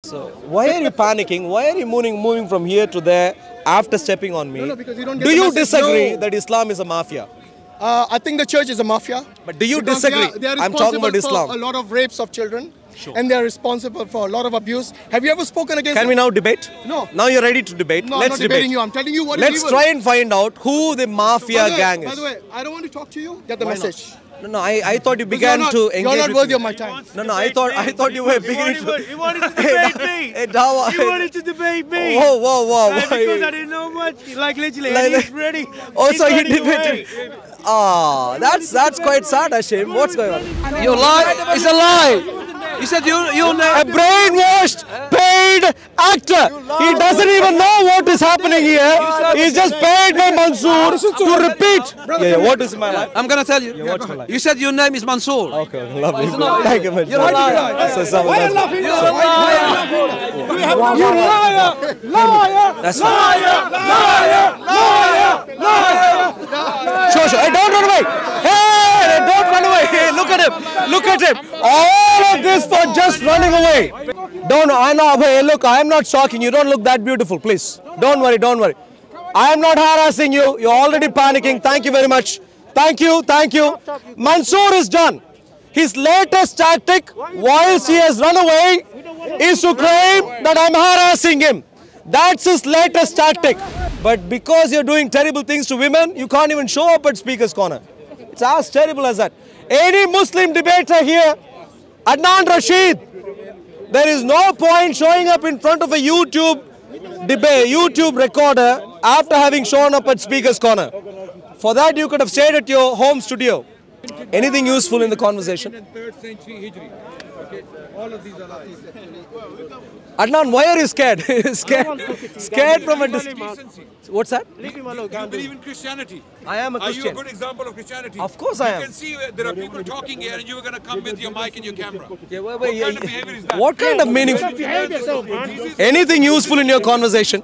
So why are you panicking? Why are you moving from here to there after stepping on me? No, because you don't get Do the you message, disagree no. that Islam is a mafia? I think the church is a mafia. But do you because disagree? They are I'm talking about responsible Islam. for a lot of rapes of children. Sure. And they are responsible for a lot of abuse. Have you ever spoken against Can we now debate? No. Now you're ready to debate. No, Let's I'm not debate. debating you. I'm telling you what is Let's evil. try and find out who the mafia gang By is. the way, I don't want to talk to you. Get the Why message. No, I thought you Because began you're to not, engage You're not with worthy me. of my time. No, I thought you were beginning to. He wanted to debate me. Hey, Dawa. He wanted to debate me. Whoa. Because I didn't know much. Like literally, Like- and he's ready. Also, He's he running debated. away. Ah, that's quite sad, Hashim. What's going on? You lie. It's a lie. He said you A brainwashed, paid actor. He doesn't even know what is happening here. He's just paid by Mansoor to repeat. Yeah, what is my life? I'm gonna tell you. what's my life? You said your name is Mansoor. Okay, lovely. not. Thank you, man. You're a liar. Why are you You're a liar. You liar! Liar! That's Sure. Hey, don't run away! Hey, don't run away! Hey, look at him! Look at him! All of this for just running away! I know, hey, look, I am not shocking you. Don't look that beautiful, please. Don't worry. I am not harassing you. You're already panicking. Thank you very much. Thank you. Mansoor is done. His latest tactic, whilst he has run away, is to claim that I'm harassing him. That's his latest tactic. But because you're doing terrible things to women, you can't even show up at Speaker's Corner. It's as terrible as that. Any Muslim debater here, Adnan Rashid, there is no point showing up in front of a YouTube recorder after having shown up at Speaker's Corner. For that, you could have stayed at your home studio. Anything useful in the conversation? 3rd century Hijri. Okay. All of these are lies. Adnan, why are you scared? Scared from a distance. What's that? Do you believe in Christianity? I am a Are you Christian. a good example of Christianity? Of course I am. You can see there are people talking here and you were going to come with your mic and your camera. Yeah, What kind of behavior is that? What kind of meaning? Anything useful in your conversation?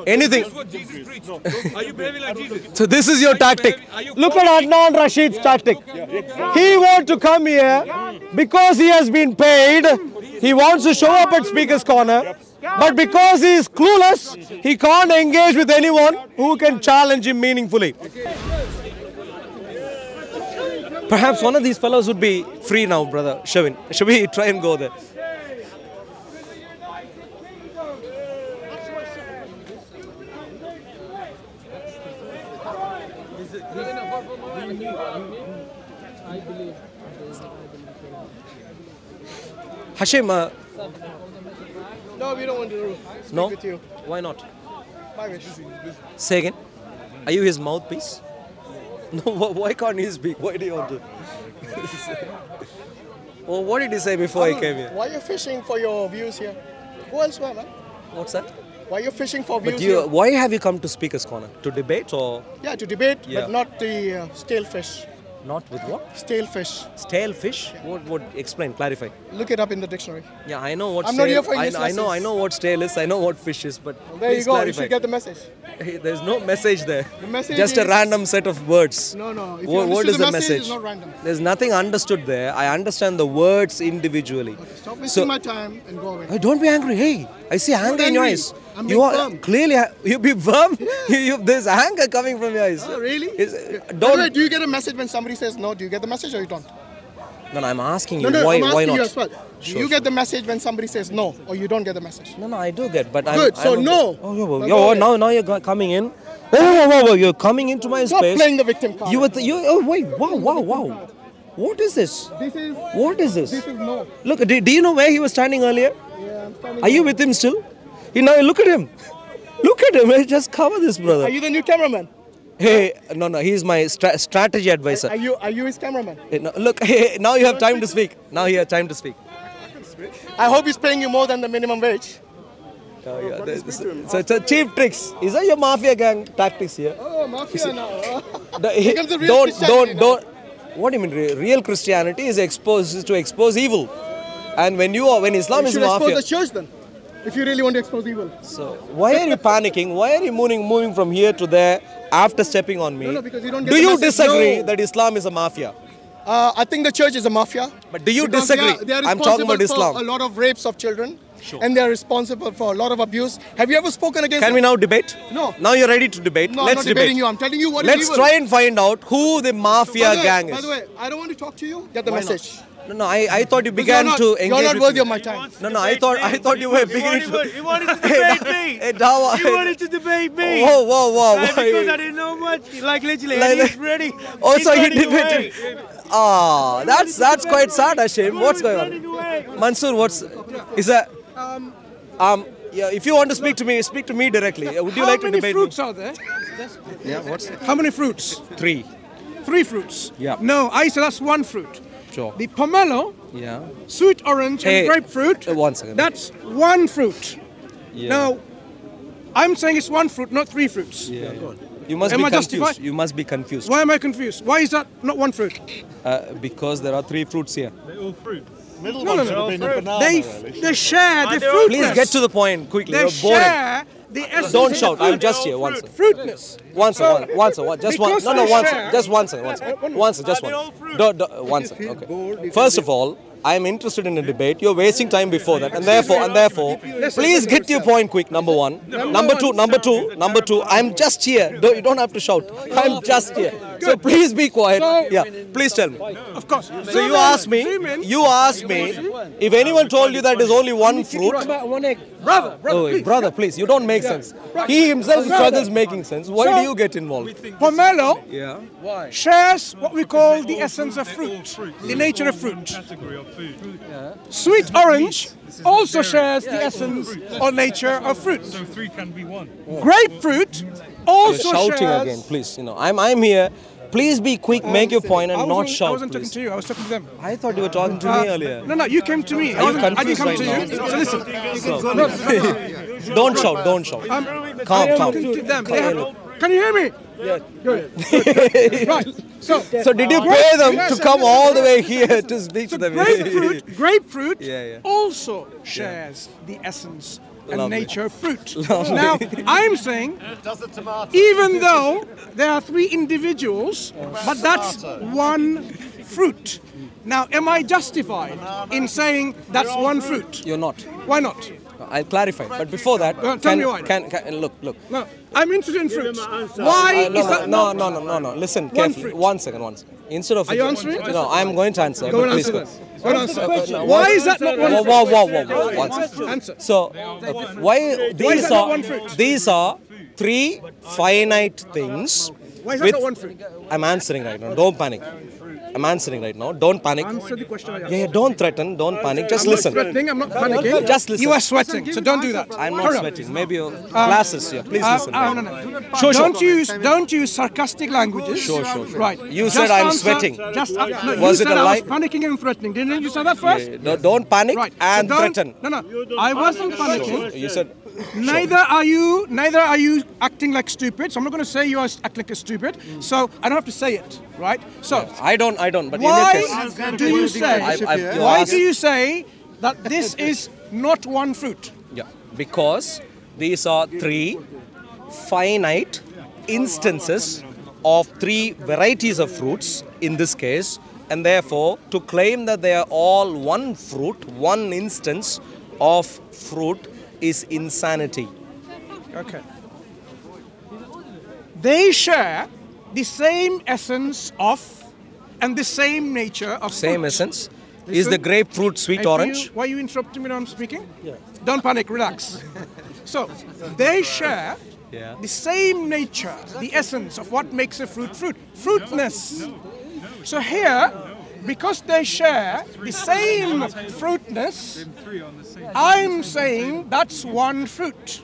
Anything. This is what Jesus preached. Are you behaving like Jesus? So this is your tactic. Look at Adnan Rashid's tactic. He wants to come here because he has been paid. He wants to show up at Speaker's Corner. But because he is clueless, he can't engage with anyone who can challenge him meaningfully. Perhaps one of these fellows would be free now, brother Shavin. Should we try and go there? Hashim, No, we don't want to speak no? with you. Why not? Private. Say again. Are you his mouthpiece? No, why can't he speak? Why do you want to? Well, what did he say before he came here? Why are you fishing for your views here? Go elsewhere, man. What's that? Why are you fishing for views But here? why have you come to Speaker's Corner? To debate or Yeah, to debate, Yeah. but not the stale fish. not with what? Stale fish. Stale fish? What? Explain, clarify. Look it up in the dictionary. Yeah, I know what I'm stale. not here for I useless know lessons. what stale is. I know what fish is, but There please you go. clarify. You should get the message. Hey, there's no message there. The message Just a is- random set of words. No. If you What understood is the the message, message? it's not random. There's nothing understood there. I understand the words individually. Stop wasting my time and go away. Hey, don't be angry. Hey, I see anger in your angry. eyes. I'm You being are firm. clearly you be firm. There's anger coming from your eyes. Oh, really? By the Don't. way, do you get a message when somebody says no? Do you get the message or you don't? No, I'm asking you. No, why? I'm asking Why not? you as well. Do Sure, you get the message when somebody says no or you don't get the message? No, I do get, but Good, so I'm no. Oh, Now yo, go ahead. now you're coming in. Whoa, you're coming into my Stop space. playing the victim card. Oh, wait, wow. What is this? This is. What is this? This is no. Look, do you know where he was standing earlier? Yeah, I'm standing. Are you with him still? Now look at him. Look at him. Just cover this, brother. Are you the new cameraman? Hey, no, he's my strategy advisor. Are you his cameraman? Hey, no, look, hey, now you have time to speak. I hope he's paying you more than the minimum wage. Oh, yeah. So it's a cheap tricks. Is that your mafia gang tactics here? Oh, mafia now. Here comes the real Christianity now. don't. What do you mean? Real Christianity is to expose evil, and when Islam You is should expose mafia. the church then, if you really want to expose evil. So why are you panicking? Why are you moving from here to there after stepping on me? No, because you don't get Do the you message, disagree no. that Islam is a mafia? I think the church is a mafia. But do you Because disagree? They are I'm talking about responsible Islam. for a lot of rapes of children. and they are responsible for a lot of abuse. Have you ever spoken against Can we now debate? No. Now you're ready to debate. No, I'm Let's not debate. debating you. I'm telling you what is Let's evil. try and find out who the mafia gang By is. the way, I don't want to talk to you. Get the Why not? message. No, I thought you began You're not- to engage You're not with worthy me. of my time. No, I thought you were beginning to. He wanted to debate me. Hey, now He wanted to debate me. Whoa. Like, because I didn't know much. Like literally, Like- and he's ready. Oh, He's so he running debated. away. Ah, that's quite sad, Hashim. What's going Running on? away. Mansur, is that? Yeah. If you want to speak to me directly. Would you like to How many debate fruits me? are there? Yeah. What's How many fruits? 3? 3 fruits. Yeah. No, I say that's 1 fruit. Sure. The pomelo, Yeah. sweet orange, Hey, and grapefruit. 1 second. That's 1 fruit. Yeah. Now, I'm saying it's 1 fruit, not 3 fruits. Yeah. You must Am be I confused. justified? You must be confused. Why am I confused? Why is that not 1 fruit? Because there are 3 fruits here. No. They share the fruitness. Please get to the point quickly. They You're boring. share the essence. Don't of shout. the I'm fruit. just here. One second. Fruitness. One second. Just one. Because No, they one share- second. Just one second. One second. Just one. One second. Okay. First of all, I'm interested in a debate. You're wasting time before that, and therefore, please get to your point quick. Number one. Number two. I'm just here. You don't have to shout. I'm just here. So please be quiet. Yeah. Please tell me. Of course. So you asked me. If anyone told you that there's only 1 fruit. Brother, Oh, brother, please. You don't make sense. He himself struggles making sense. Why do you get involved? pomelo Yeah. shares what we call the essence of fruit, the nature of fruit. Sweet orange also shares the essence or nature of fruit. So 3 can be 1. Grapefruit You're also shouting shares. again, please. I'm here. Please be quick, make your point, and I not wasn't shout, talking please. to you. I was talking to them. I thought you were talking to me earlier. No, you came to me. Are you I didn't confused come to right you. now? So listen. Don't shout. Calm. Talking to them. Can you hear me? Yeah. Good. Right. So So did you pay them to come all the way here to speak to them? grapefruit Yeah. also shares the essence and Lovely. nature of fruit. Now, I'm saying, even though there are 3 individuals, but that's 1 fruit. Now, am I justified in saying that's 1 fruit? You're not. Why not? I'll clarify. But before that, tell me why. look. No, I'm interested in fruits. Why is that No. not? Listen One carefully. fruit. 1 second. Instead of Are you answering? No, I'm going to answer. Go but and please answer go. that. Go and answer. No, Why is that not 1 fruit? Whoa. 1 second. Answer. So, why these that not are 1 fruit? these are 3 finite things. Why is that with- not 1 fruit? I'm answering right now. Don't panic. I'm answering right now. Don't panic. Answer the question I asked. Yeah, don't threaten. Don't panic. Just I'm listen. not threatening, I'm not panicking. Just listen. You are sweating, so don't do that. I'm not Carry on. sweating. Maybe your glasses here. Please listen. No. Sure. Don't use sarcastic languages. Sure. Right. You said I'm sweating. No, Was you it said a I lie? was panicking and threatening. Didn't you say that first? Don't panic Right. and so don't- threaten. No. I wasn't panicking. You said Neither are you acting like stupid. So I'm not going to say you are acting like a stupid. So I don't have to say it, right? So I don't. But why in your case, do you say? you Why asked- do you say that this is not 1 fruit? Yeah, because these are 3 finite instances of 3 varieties of fruits in this case, and therefore to claim that they are all 1 fruit, 1 instance of fruit is insanity. Okay. They share the same essence of and the same nature of Same fruit. essence. Is Listen. the grapefruit sweet orange? Why are you interrupting me when I'm speaking? Yeah. Don't panic, relax. So, they share the same nature, the essence of what makes a fruit fruit. Fruitness. So here, because they share the same fruitness, I'm saying that's 1 fruit.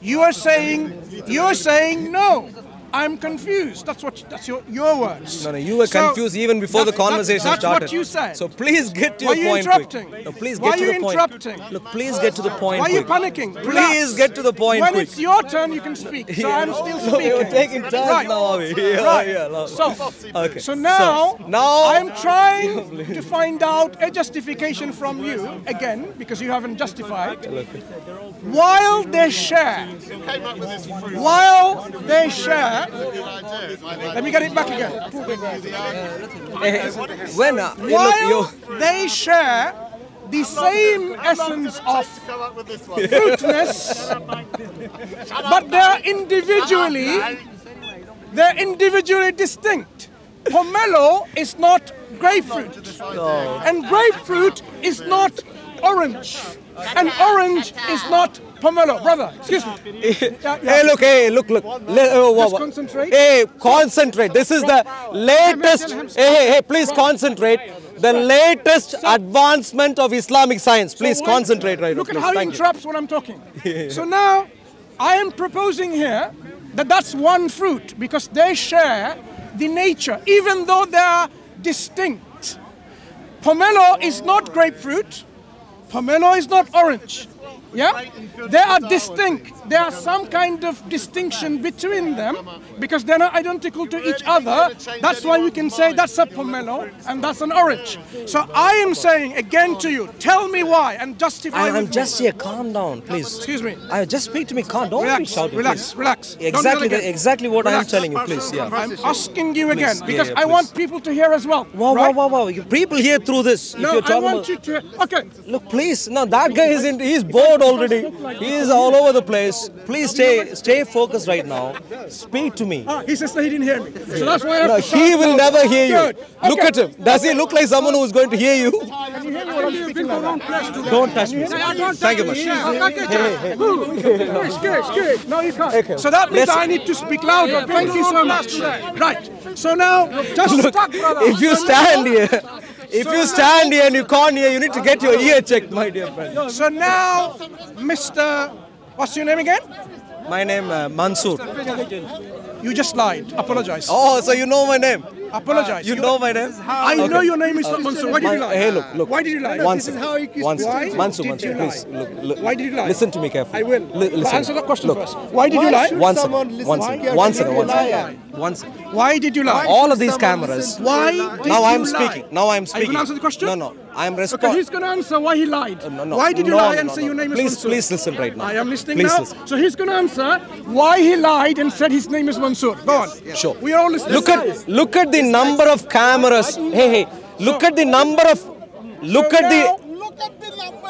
You're saying no. I'm confused. That's your words. No, you were So, confused even before the conversation that's started. what you said. So please get to Why your are you point interrupting? quick. No, please Why get to are the you point. interrupting? Look, please get to the point Why are you quick. panicking? Please Relax. get to the point When quick. it's your turn, you can speak. So I'm still No, speaking. you're taking turns Right. now, Avi. Right. Yeah. Okay. So now now I'm trying to find out a justification from you again because you haven't justified. While they share, let me get it back again. when While they share the same essence of fruitness, but they're individually distinct. Pomelo is not grapefruit, and grapefruit is not orange, and orange is not pomelo. Brother, excuse me. Hey, look. Just concentrate. Hey, concentrate. This is the latest. Hey, please concentrate. The latest advancement of Islamic science. Please concentrate right now. Look at how he interrupts when I'm talking. So now, I am proposing here that that's one fruit because they share the nature, even though they are distinct. Pomelo is not grapefruit. Pomelo is not orange. Yeah? They are distinct. There are some kind of distinction between them because they're not identical to each other. That's why we can say that's a pomelo and that's an orange. So I am saying again to you, tell me why and justify I'm just here. Calm down, please. Excuse me. Just speak to me. Calm. Don't be shouting. Relax. Exactly what Relax. I'm telling you, please. Yeah. I'm asking you again because I please. want people to hear as well. Wow. People hear through this. No, I want you to. Okay. Look, please. No, that guy is in. He's bored already. He is all over the place. Please stay focused right now. Speak to me. He says that he didn't hear me. So that's why I have to he will never hear you. Good. Look at him. Does he look like someone who is going to hear you? Can you hear me when I'm speaking like that? Don't touch me. Thank you much. Good. No, you can't. So that means I need to speak louder. Thank you so much. Right. So now, just stop, brother. If you stand here, and you can't hear, you need to get your ear checked, my dear friend. So now, Mr. What's your name again? My name Mansoor. You just lied. Apologize. Oh, so you know my name? Apologize. You know my name? I know your name is not Mansoor. Why did you lie? Hey, look. Why did you lie? One second. Mansoor, please. Look. Why did you lie? Listen to me carefully. I will. Listen. Answer the question first. Why did you lie? One second. Why did you lie? All of these cameras. Why did you lie? Now I'm speaking. Are you going to answer the question? No. I'm Okay, responding. he's going to answer why he lied. No. Why did you lie and say your name is Mansoor? Please listen right now. I am listening Please now. listen. So he's going to answer why he lied and said his name is Mansoor. Go on. Sure. We are all listening. Look at the number of cameras. Hey. Look at the number of.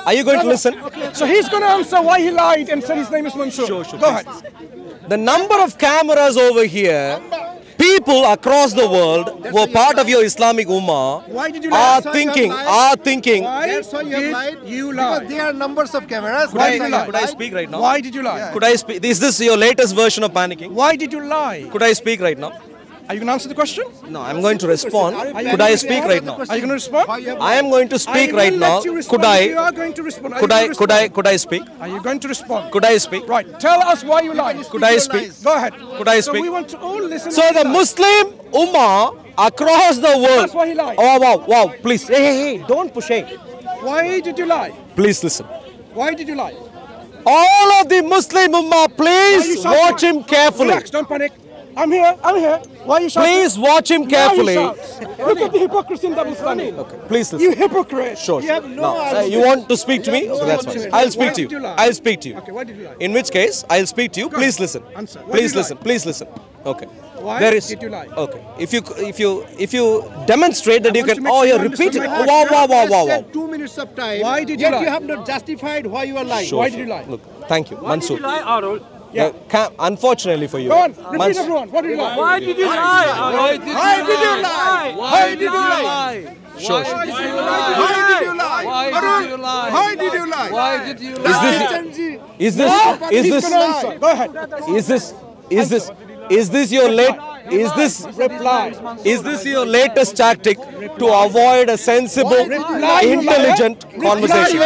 Are you going to listen? So he's going to answer why he lied and said his name is Mansoor. Sure. Go ahead. The number of cameras over here, people across the world who are part of your Islamic Ummah Why did you lie? are thinking. Why That's why you have lied. did you lie? Because there are numbers of cameras. Could I That's why you could I lied. speak right now? Why did you lie? Could I speak? Is this your latest version of panicking? Why did you lie? Could I speak right now? Are you going to answer the question? No, I'm going to respond. Could I speak right now? Are you going to respond? I am going to speak I right will now. let you respond Could if you I? are going to respond. Are Could you I? going to Could I? respond? Could I speak? Are you going to respond? Could I speak? Right. Tell us why you lied. Could I speak? Go ahead. Could I So speak? we want to all listen. So to the you. Muslim Ummah across the world. That's why he lied. Oh wow! Please, hey! Don't push. Hey, Why did you lie? please listen. Why did you lie? All of the Muslim Ummah, Why are you please shouting? watch him carefully. Relax. Don't panic. I'm here. Why are you shouting? Please watch him Now you carefully. shout. Look at the hypocrisy and double standard. Please listen. You hypocrite. Sure. You have no Now, you want to speak to me? Okay, that's fine. I'll speak to Why did you you. lie? I'll speak to you. Okay, why did you lie? In which case, I'll speak to you. Please listen. Answer. Why Please did you listen. lie? Please listen. Okay. Why There is. did you lie? Okay. If you demonstrate that you want to can. make Oh, sure you're you understand repeating. my Wow. Just 2 minutes of time. Why did you Yet lie? you have not justified why you are lying. Sure, Why sure. did you lie? Look, thank you, Mansoor. Yeah. Unfortunately for you. Go on. Repeat Mansoor- everyone. What did you lie? Why did you lie? Why did you lie? Why did you lie? Sure. Why did you lie? Why did you lie? Why did you lie? Why did you lie? Is this He's going to answer. Go ahead. is this your late? Reply. Is this your latest tactic to avoid a sensible, intelligent conversation?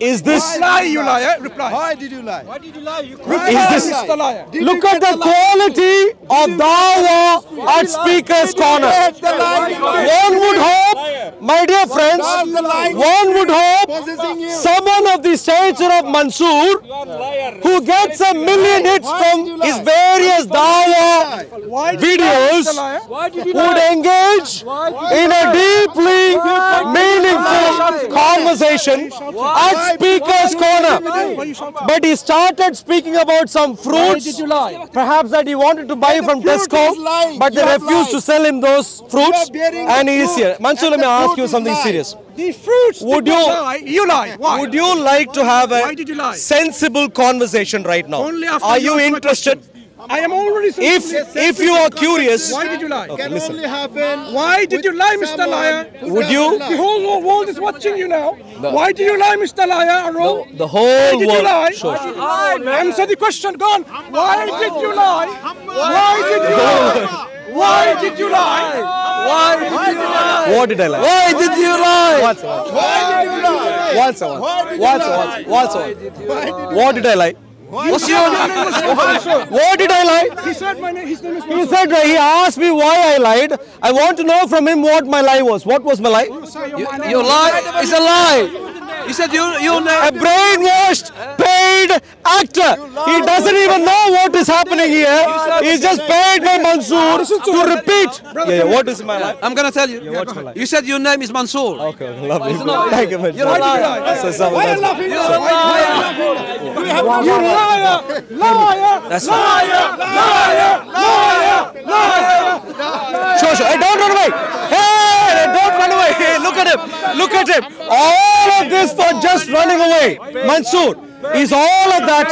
Is this? Lie, you liar. Reply. Why did you lie? Is this? Mr. Liar. Look at the quality of dawah at Speaker's Corner. One would hope, my dear friends, one would hope someone of the stature of Mansoor, who gets 1 million hits from his various dawah our videos would engage in a deeply meaningful conversation at Speaker's Corner. But he started speaking about some fruits, perhaps that he wanted to buy from Tesco, but they refused to sell him those fruits, and he is here. Mansoor, let me ask you something serious. These fruits Would did not lie. You lie. Why? Would you like to have Why did you lie? a sensible conversation right now? Only after Are you you ask my interested? I am already If you are curious, Why did you lie? Can only happen. Why did you lie, Mr. someone Liar? who Would does you- lie. The whole world is watching you now. Why did you lie, Mr. Liar? Arul? the whole Why did you world. lie? Sure. Answer the question. Go on. Why did you lie? Why did you lie? Why did you lie? Why did you lie? What did I lie? Why did you lie? Once, What did I lie? What's your What did I lie? He said my name. His name is He said he asked me why I lied. I want to know from him what my lie was. What was my lie? You lie? It's a lie. He said you A brainwashed, paid actor. He doesn't even know what is happening here. He's just paid by Mansoor to repeat. Yeah, what is my lie? I'm gonna tell you. what's my lie? You said your name is Mansoor. Okay, lovely. not- Thank you, man. You're a liar. Why are you laughing? You're a liar. You liar! Liar! That's Liar! Liar! Liar! Liar! Sure. Hey, don't run away. Hey, don't run away. Hey, look at him. Look at him. All of this for just running away. Mansoor is all of that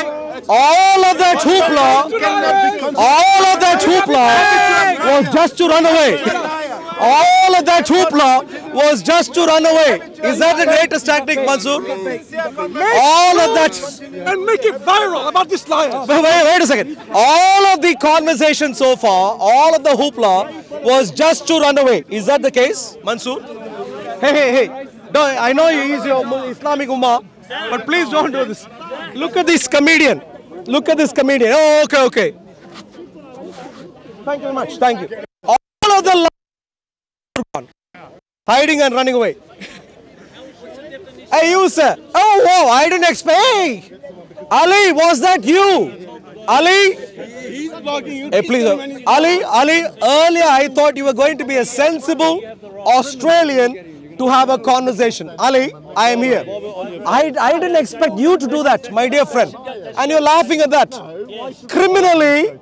hoopla was just to run away. All of that hoopla was just to run away. Is that the greatest tactic, Mansoor? All of that. And make it viral about this liar. Wait a second. All of the conversation so far, all of the hoopla was just to run away. Is that the case, Mansoor? Hey. I know he's your Islamic Ummah, but please don't do this. Look at this comedian. Oh, okay. Thank you very much. Thank you. All of the gone. Hiding and running away. Hey, you sir. Oh, wow, I didn't expect. Hey, Ali, was that you? Ali? He's blocking you. Hey, please. Ali, earlier I thought you were going to be a sensible Australian to have a conversation. Ali, I am here. I didn't expect you to do that, my dear friend. And you're laughing at that. Criminally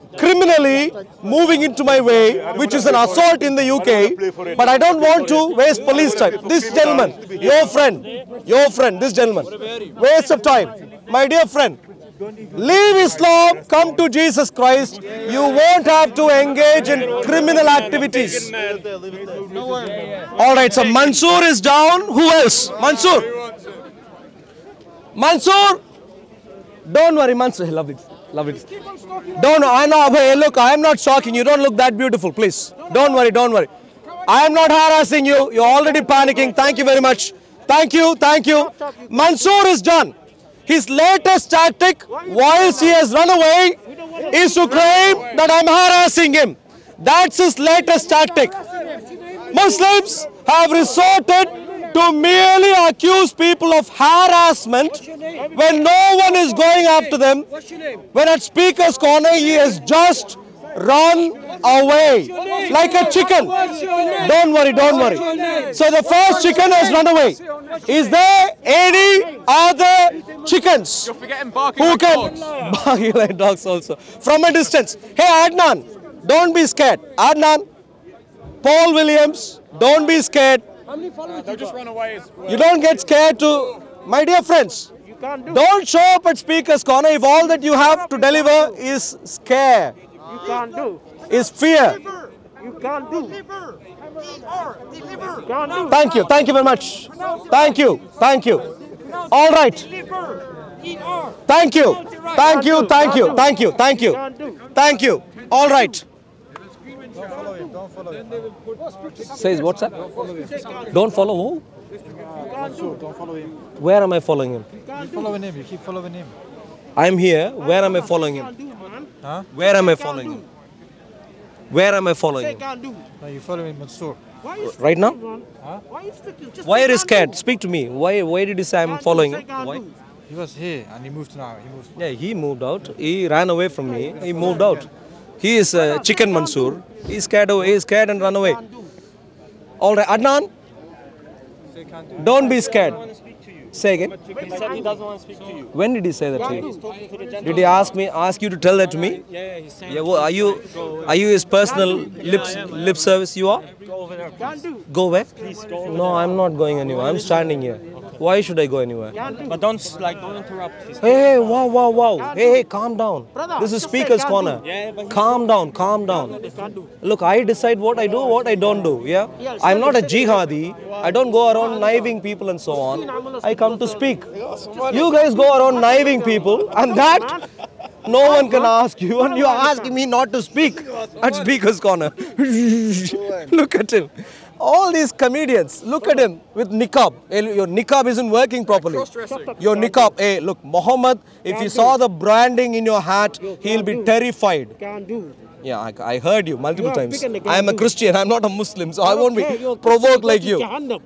moving into my way, which is an assault in the UK, but I don't want to waste police time. This gentleman, your friend, this gentleman, waste of time. My dear friend, leave Islam, come to Jesus Christ. You won't have to engage in criminal activities. All right, so Mansoor is down. Who else? Mansoor. Don't worry, Mansoor. Love it. I know. Hey, look, I am not shocking. You don't look that beautiful, please. Don't worry. I am not harassing you. You're already panicking. Thank you very much. Thank you. Mansoor is done. His latest tactic, whilst he has run away, is to claim that I'm harassing him. That's his latest tactic. Muslims have resorted to merely accuse people of harassment when no one is going after them. When at Speaker's Corner, he has just run away like a chicken. Don't worry. So the first chicken has run away. Is there any other chickens who can barking like dogs also from a distance? Hey Adnan, don't be scared. Adnan, Paul Williams, don't be scared. You don't get scared to, my dear friends. Don't show up at Speaker's Corner if all that you have to deliver is scare. You can't do. Is fear. You can't do. Thank you very much. Thank you. All right. Thank you. All right. Says what's that? Don't follow who? Don't follow him. Where am I following him? You keep following him. I'm here. Where am I following him? Huh? Where am I following him? No, you following Mansoor. Right now? Why are you scared? Speak to me. Why did you say I'm following him? Why? He was here and he moved now. Yeah, he moved out. He ran away from me. He moved out. He is Chicken Mansoor. He's scared away. He's scared and run away. All right, Adnan. Don't be scared. Say again. He said he doesn't want to speak to you. When did he say that to you? He's talking to the gentleman. Did he ask you to tell that to me? Yeah, he's saying. Yeah. Well, are you his personal lip service? You are? Go over there. Go where? Please go over No, I'm not going anywhere. I'm standing here. Why should I go anywhere? there. But don't interrupt. Hey, wow. Hey, calm down. This is Speaker's Corner. Calm down. Look, I decide what I do, what I don't do. Yeah? I'm not a jihadi. I don't go around knifing people and so on. I come to speak. You guys go around knifing people, and that no one can ask you, and you're asking me not to speak at Speaker's Corner. Look at him. All these comedians, look at him with niqab. Your niqab isn't working properly. Your niqab, hey, look, Muhammad, if he saw the branding in your hat, he'll be terrified. Yeah, I heard you multiple times. I am a Christian, I'm not a Muslim, so I won't be provoked like you.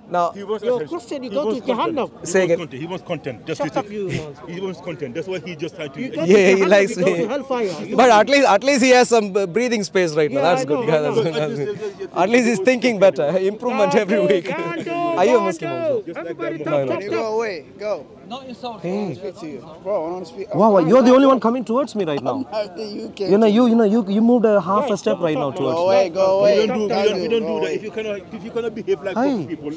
Now, You're a Christian, you go to Jahannam. say again. He wants content. Just Shut up, you. he wants content. That's why he just tried to. Yeah, he likes You go to me. hellfire. But at least he has some breathing space right now. Yeah, That's I good. know, Yeah, I that's know. good. That's good. At least he's thinking better. Improvement every week. Are you a Muslim also? Everybody No, talk. Go away. Go. Hey. Speak to you. Bro, I want to speak. Wow, you're the only one coming towards me right now. You can't. You moved a half a step right now Go towards me. away. Go away. We don't do that. If you cannot behave like Hi. those people,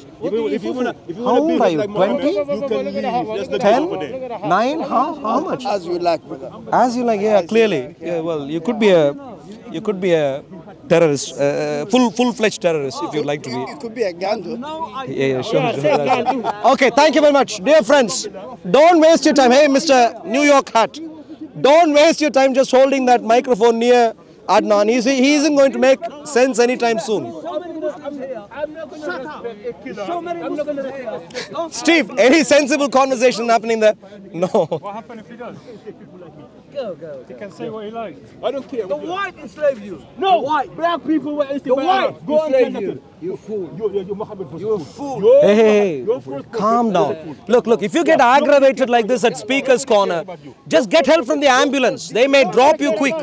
if you wanna How old are you? behave like 20? Muhammad, you can leave. That's the 10? job for them. 9? How much? As you like, brother. As you like, yeah, clearly. Yeah, well, you could be a terrorist, full-fledged terrorist if you'd like to be. You could be a Gandu. Yeah, sure. Okay, thank you very much. Dear friends, don't waste your time. Hey, Mr. New York hat. Don't waste your time just holding that microphone near Adnan. He isn't going to make sense anytime soon. Steve, any sensible conversation happening there? No. What happened if he does? He can say what he likes. I don't care. The white enslave you. No, white, black people were enslaved. The white Go and enslave tell you. them. You fool. You're Muhammad was a fool. Hey, calm down. Look, if you get aggravated like this at Speaker's Corner, just get help from the ambulance. They may drop you quick.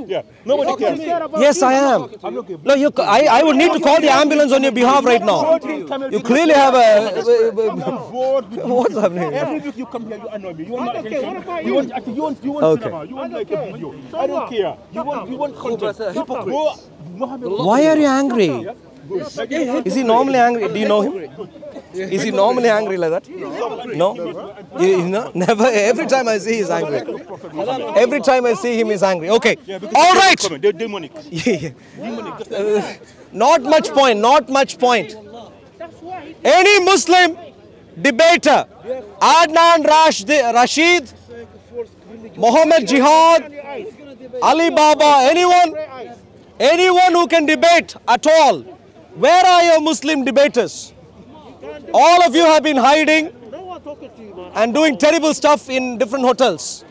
Yeah, nobody cares. Yes, I am. No, I would need to call the ambulance on your behalf right now. You clearly have a... What's happening? Every week you come here, you annoy me. You want my attention. You want Okay. cinema. You want like a video. I don't care. You want content. Go, Muhammad. Why are you angry? Is he normally angry? Do you know him? Is he normally angry like that? No? Never. Every time I see he's angry. Every time I see him he's angry. Okay. All right. They're demonic. Not much point. Any Muslim debater, Adnan Rashid, Muhammad Jihad, Ali Baba, anyone who can debate at all, where are your Muslim debaters? All of you have been hiding and doing terrible stuff in different hotels.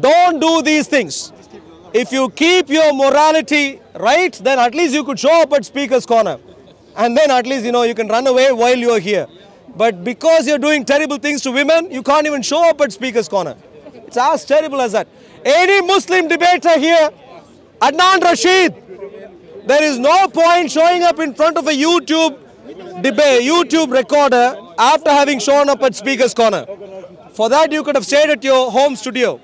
Don't do these things. If you keep your morality right, then at least you could show up at Speaker's Corner. And then at least, you can run away while you're here. But because you're doing terrible things to women, you can't even show up at Speaker's Corner. It's as terrible as that. Any Muslim debater here, Adnan Rashid, there is no point showing up in front of a YouTube recorder after having shown up at Speaker's Corner. For that, you could have stayed at your home studio.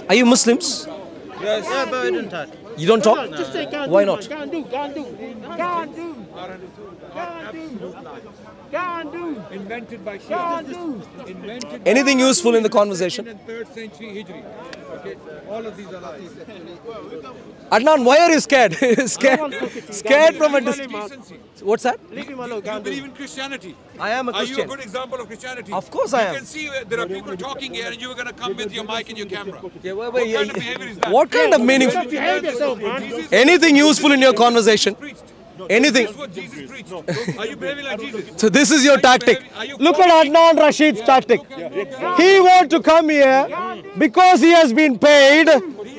Are you Muslims? Yes. Yeah, but I don't touch. You don't talk? Just say can't Why do, not? Can't do. Invented by Can't Shia. do. Invented Anything useful in the conversation? in 3rd century Hijri. Okay, all of these are nothing. Adnan, why are you scared? Scared from a distance. Decency. What's that? Leave him alone. You Can't believe do. in Christianity? I am a Are you a Christian. good example of Christianity? Of course I am. You can see there are people talking here and you were going to come with your mic and your camera. Yeah, What kind of behavior is that? What kind of meaningful? Behave yourself, man. Jesus Anything useful in your conversation? preached. Anything. That's what Jesus preached. Are you behaving like Jesus? So this is your tactic. Look at Adnan Rashid's tactic. He wants to come here because he has been paid.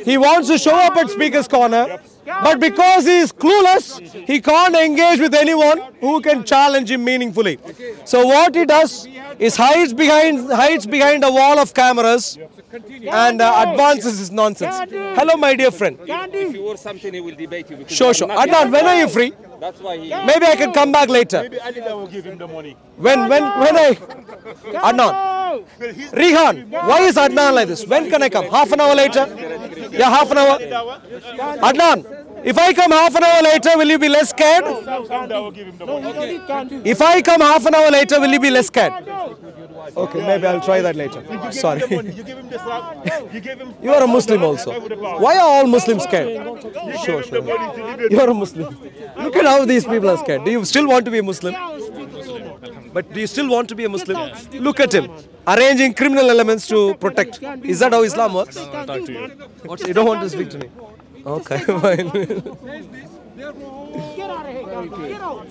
He wants to show up at Speaker's Corner But because he is clueless, he can't engage with anyone who can challenge him meaningfully. So what he does is hides behind a wall of cameras and advances his nonsense. Hello, my dear friend. If you want something, he will debate you. Sure. Adnan, when are you free? That's why he... Maybe I can come back later. Maybe Adnan will give him the money. When Adnan. Rehan, why is Adnan like this? When can I come? Half an hour later? Yeah, half an hour. Adnan, if I come half an hour later, will you be less scared? If I come half an hour later, will you be less scared? Okay, maybe I'll try that later. Sorry. You give him the slap. You give him... You are a Muslim also. Why are all Muslims scared? Sure. You are a Muslim. Look at how these people are scared. Do you still want to be a Muslim? But do you still want to be a Muslim? Look at him. Arranging criminal elements to protect. Is that how Islam works? Talk to you. You don't want to speak to me? Okay, fine.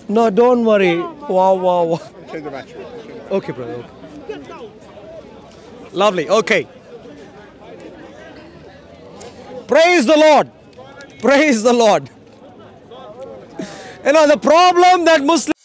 No, don't worry. Wow. Okay, brother. Lovely. Okay. Praise the Lord. Praise the Lord. You know, the problem that Muslims